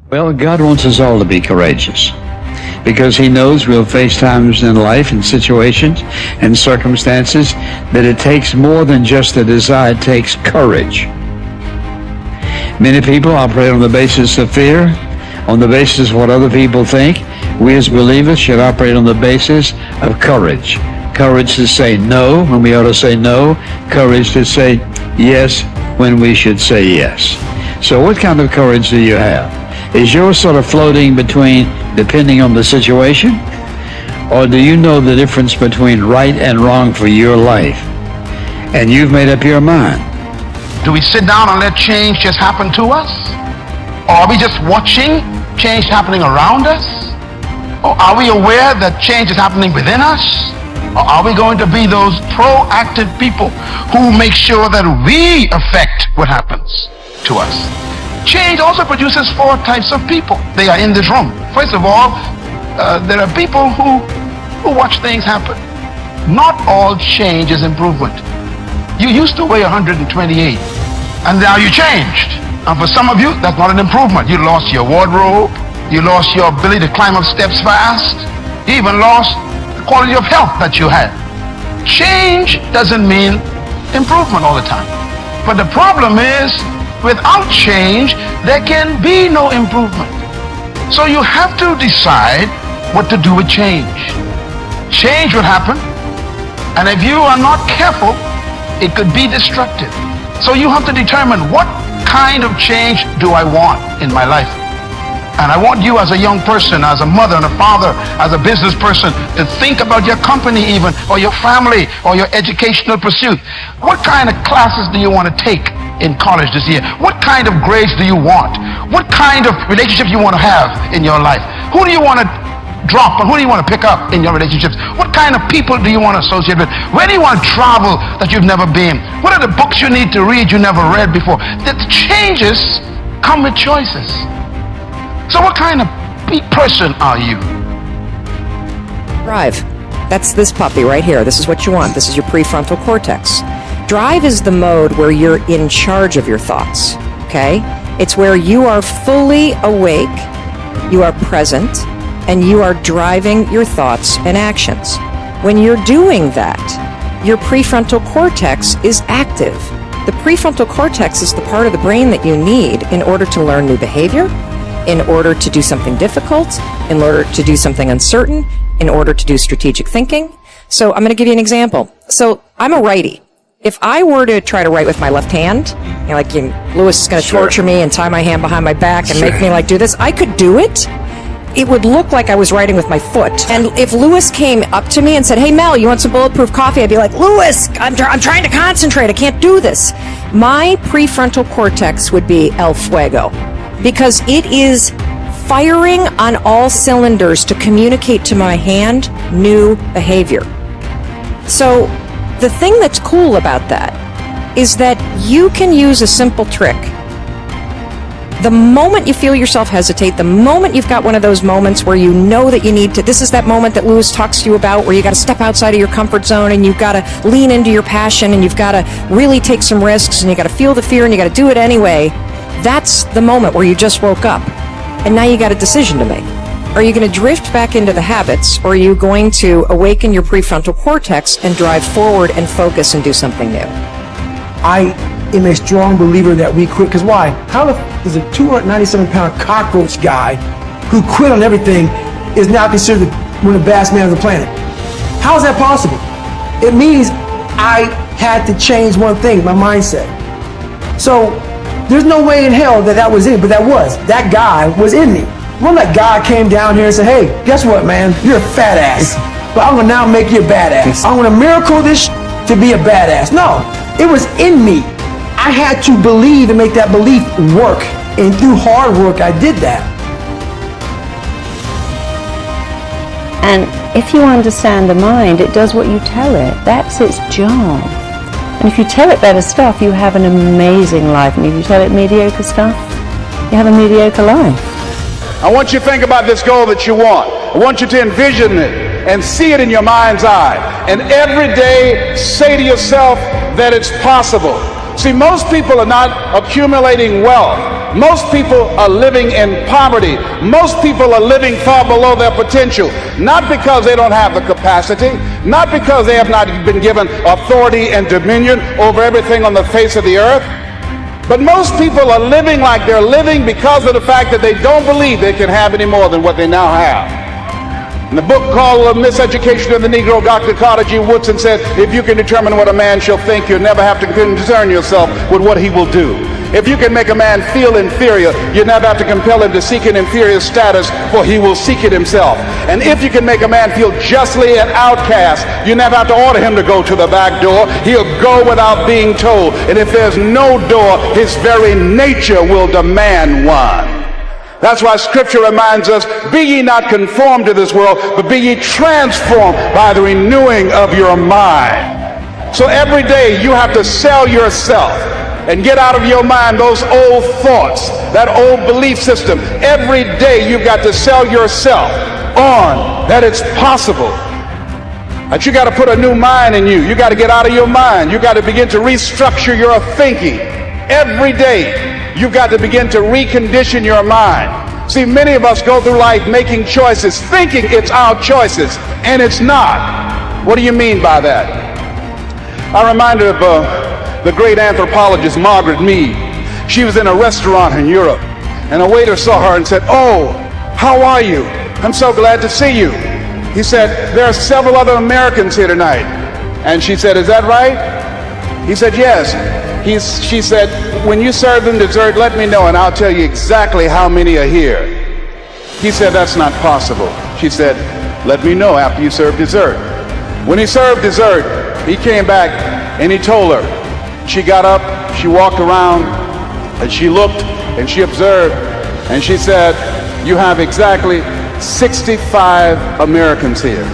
Well, God wants us all to be courageous because He knows we'll face times in life and situations and circumstances that it takes more than just a desire. It takes courage. Many people operate on the basis of fear, on the basis of what other people think. We as believers should operate on the basis of courage. Courage to say no when we ought to say no. Courage to say yes when we should say yes. So what kind of courage do you have? Is yours sort of floating between depending on the situation? Or do you know the difference between right and wrong for your life? And you've made up your mind. Do we sit down and let change just happen to us? Or are we just watching change happening around us? Or are we aware that change is happening within us? Or are we going to be those proactive people who make sure that we affect what happens to us? Change also produces 4 types of people. They are in this room. First of all, there are people who watch things happen. Not all change is improvement. You used to weigh 128 and now you changed. And for some of you, that's not an improvement. You lost your wardrobe. You lost your ability to climb up steps fast. You even lost the quality of health that you had. Change doesn't mean improvement all the time. But the problem is, without change, there can be no improvement. So you have to decide what to do with change. Change will happen, and if you are not careful, it could be destructive. So you have to determine, what kind of change do I want in my life? And I want you as a young person, as a mother and a father, as a business person, to think about your company even, or your family, or your educational pursuit. What kind of classes do you want to take in college this year? What kind of grades do you want? What kind of relationship you want to have in your life? Who do you want to drop and who do you want to pick up in your relationships? What kind of people do you want to associate with? Where do you want to travel that you've never been? What are the books you need to read you never read before? The changes come with choices. So what kind of person are you? Drive. That's this puppy right here. This is what you want. This is your prefrontal cortex. Drive is the mode where you're in charge of your thoughts, okay? It's where you are fully awake, you are present, and you are driving your thoughts and actions. When you're doing that, your prefrontal cortex is active. The prefrontal cortex is the part of the brain that you need in order to learn new behavior, in order to do something difficult, in order to do something uncertain, in order to do strategic thinking. So I'm going to give you an example. So I'm a righty. If I were to try to write with my left hand, Lewis is going to torture me and tie my hand behind my back and make me do this, I could do it. It would look like I was writing with my foot. And if Lewis came up to me and said, "Hey Mel, you want some bulletproof coffee?" I'd be like, "Lewis, I'm trying to concentrate. I can't do this." My prefrontal cortex would be el fuego, because it is firing on all cylinders to communicate to my hand new behavior. So the thing that's cool about that is that you can use a simple trick. The moment you feel yourself hesitate, the moment you've got one of those moments where you know that you need to, this is that moment that Lewis talks to you about where you got to step outside of your comfort zone and you've got to lean into your passion and you've got to really take some risks and you got to feel the fear and you got to do it anyway. That's the moment where you just woke up and now you got a decision to make. Are you going to drift back into the habits, or are you going to awaken your prefrontal cortex and drive forward and focus and do something new? I am a strong believer that we quit, because why? How does a 297-pound cockroach guy who quit on everything is now considered one of the baddest men on the planet? How is that possible? It means I had to change one thing, my mindset. So there's no way in hell that was it, but that guy was in me. It wasn't like God came down here and said, "Hey, guess what, man? You're a fat ass, but I'm gonna now make you a badass. I'm gonna miracle this to be a badass." No, it was in me. I had to believe and make that belief work, and through hard work, I did that. And if you understand the mind, it does what you tell it. That's its job. And if you tell it better stuff, you have an amazing life. And if you tell it mediocre stuff, you have a mediocre life. I want you to think about this goal that you want. I want you to envision it and see it in your mind's eye. And every day say to yourself that it's possible. See, most people are not accumulating wealth. Most people are living in poverty. Most people are living far below their potential, not because they don't have the capacity, not because they have not been given authority and dominion over everything on the face of the earth, but most people are living like they're living because of the fact that they don't believe they can have any more than what they now have. In the book called Miseducation of the Negro, Dr. Carter G. Woodson said, if you can determine what a man shall think, you'll never have to concern yourself with what he will do. If you can make a man feel inferior, you never have to compel him to seek an inferior status, for he will seek it himself. And if you can make a man feel justly an outcast, you never have to order him to go to the back door. He'll go without being told. And if there's no door, his very nature will demand one. That's why Scripture reminds us, be ye not conformed to this world, but be ye transformed by the renewing of your mind. So every day you have to sell yourself and get out of your mind those old thoughts, that old belief system. Every day you've got to sell yourself on that it's possible. That you got to put a new mind in you. You got to get out of your mind. You got to begin to restructure your thinking. Every day you've got to begin to recondition your mind. See, many of us go through life making choices, thinking it's our choices, and it's not. What do you mean by that? I'm reminded of the great anthropologist Margaret Mead. She was in a restaurant in Europe, and a waiter saw her and said, "Oh, how are you? I'm so glad to see you." He said, "There are several other Americans here tonight." And she said, "Is that right?" He said, "Yes." She said, "When you serve them dessert, let me know and I'll tell you exactly how many are here." He said, "That's not possible." She said, "Let me know after you serve dessert." When he served dessert, he came back and he told her. She got up, she walked around, and she looked and she observed, and she said, "You have exactly 65 Americans here."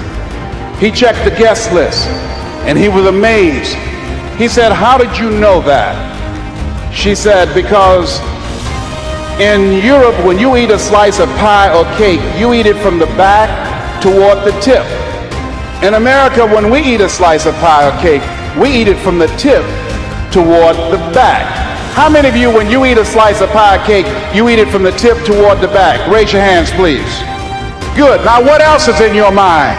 He checked the guest list and he was amazed. He said, "How did you know that?" She said, "Because in Europe, when you eat a slice of pie or cake, you eat it from the back toward the tip. In America, when we eat a slice of pie or cake, we eat it from the tip toward the back." How many of you, when you eat a slice of pie or cake, you eat it from the tip toward the back? Raise your hands, please. Good. Now, what else is in your mind?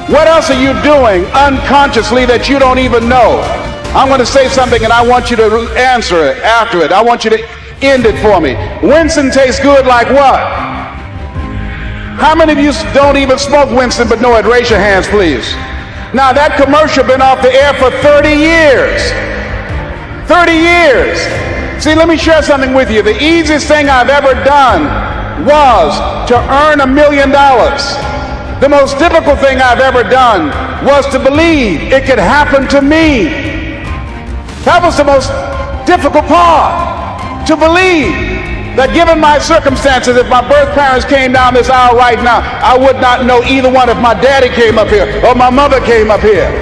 What else are you doing unconsciously that you don't even know? I'm going to say something and I want you to answer it after it. I want you to end it for me. Winston tastes good like what? How many of you don't even smoke Winston but know it? Raise your hands, please. Now, that commercial been off the air for 30 years. 30 years. See, let me share something with you. The easiest thing I've ever done was to earn $1 million. The most difficult thing I've ever done was to believe it could happen to me. That was the most difficult part, to believe that given my circumstances, if my birth parents came down this aisle right now, I would not know either one if my daddy came up here or my mother came up here.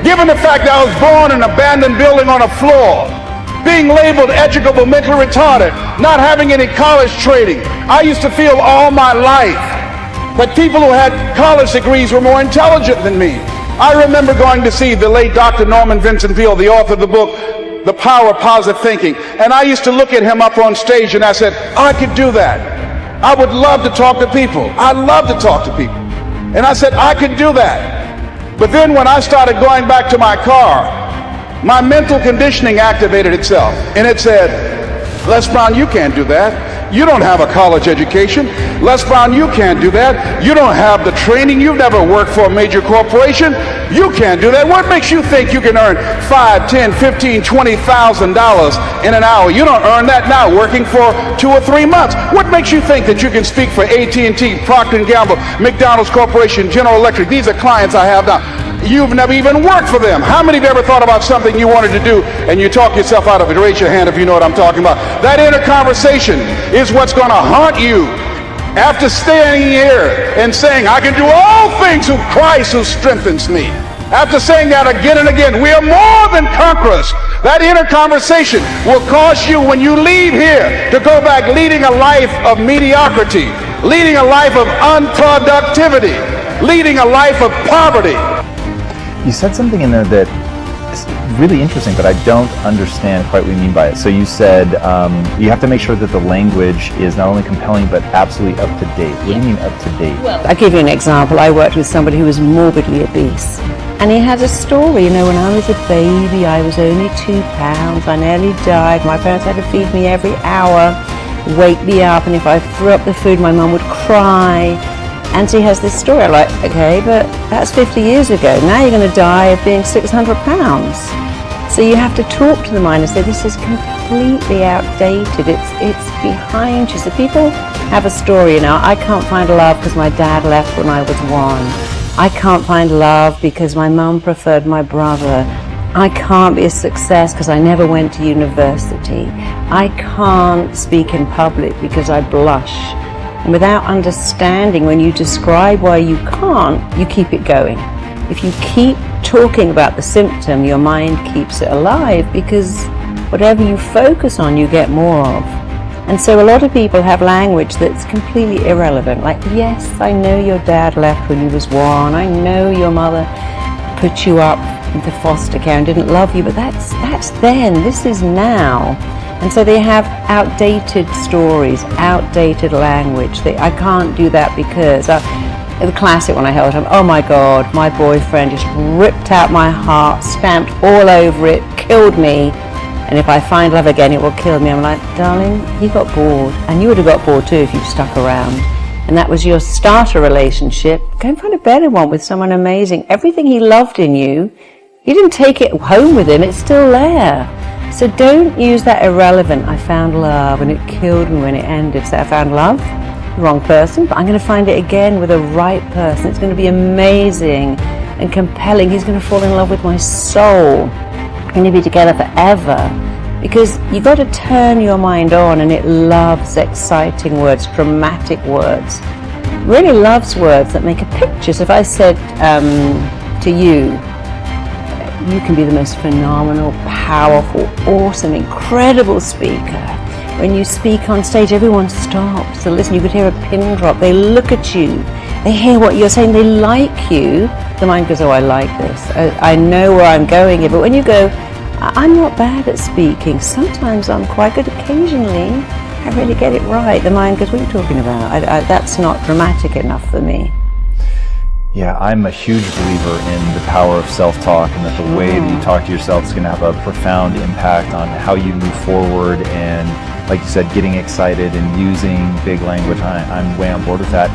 Given the fact that I was born in an abandoned building on a floor, being labeled educable, mentally retarded, not having any college training, I used to feel all my life that people who had college degrees were more intelligent than me. I remember going to see the late Dr. Norman Vincent Peale, the author of the book, The Power of Positive Thinking. And I used to look at him up on stage and I said, I could do that. I would love to talk to people. I love to talk to people. And I said, I could do that. But then when I started going back to my car, my mental conditioning activated itself. And it said, Les Brown, you can't do that. You don't have a college education. Les Brown, you can't do that. You don't have the training. You've never worked for a major corporation. You can't do that. What makes you think you can earn $5, $10, $15, $20,000 in an hour? You don't earn that now working for 2 or 3 months. What makes you think that you can speak for AT&T, Procter & Gamble, McDonald's Corporation, General Electric? These are clients I have now. You've never even worked for them. How many of you ever thought about something you wanted to do and you talk yourself out of it? Raise your hand if you know what I'm talking about. That inner conversation is what's going to haunt you. After staying here and saying, I can do all things through Christ who strengthens me. After saying that again and again, we are more than conquerors. That inner conversation will cause you, when you leave here, to go back leading a life of mediocrity, leading a life of unproductivity, leading a life of poverty. You said something in there that It's really interesting, but I don't understand quite what you mean by it. So you said you have to make sure that the language is not only compelling, but absolutely up to date. What do you mean up to date? Well, I'll give you an example. I worked with somebody who was morbidly obese. And he had a story, you know, when I was a baby, I was only 2 pounds, I nearly died, my parents had to feed me every hour, wake me up, and if I threw up the food, my mum would cry. And he has this story, I'm like, okay, but that's 50 years ago, now you're going to die of being 600 pounds. So you have to talk to the mind and say, this is completely outdated, it's behind you. So people have a story, you know, I can't find love because my dad left when I was 1. I can't find love because my mum preferred my brother. I can't be a success because I never went to university. I can't speak in public because I blush. And without understanding, when you describe why you can't, you keep it going. If you keep talking about the symptom, your mind keeps it alive, because whatever you focus on, you get more of. And so a lot of people have language that's completely irrelevant. Like, yes, I know your dad left when you was 1. I know your mother put you up into foster care and didn't love you, but that's then. This is now. And so they have outdated stories, outdated language. I can't do that because... the classic one I heard, oh my God, my boyfriend just ripped out my heart, stamped all over it, killed me. And if I find love again, it will kill me. I'm like, darling, he got bored. And you would have got bored too if you'd stuck around. And that was your starter relationship. Go and find a better one with someone amazing. Everything he loved in you, you didn't take it home with him. It's still there. So don't use that irrelevant, I found love and it killed me when it ended. So I found love, the wrong person, but I'm going to find it again with the right person. It's going to be amazing and compelling. He's going to fall in love with my soul. We're going to be together forever, because you've got to turn your mind on, and it loves exciting words, dramatic words. It really loves words that make a picture. So if I said to you, you can be the most phenomenal, powerful, awesome, incredible speaker. When you speak on stage, everyone stops to listen. You could hear a pin drop. They look at you. They hear what you're saying. They like you. The mind goes, oh, I like this. I know where I'm going here. But when you go, I'm not bad at speaking. Sometimes I'm quite good. Occasionally, I really get it right. The mind goes, what are you talking about? That's not dramatic enough for me. Yeah, I'm a huge believer in the power of self-talk, and that the way that you talk to yourself is going to have a profound impact on how you move forward, and like you said, getting excited and using big language. I'm way on board with that.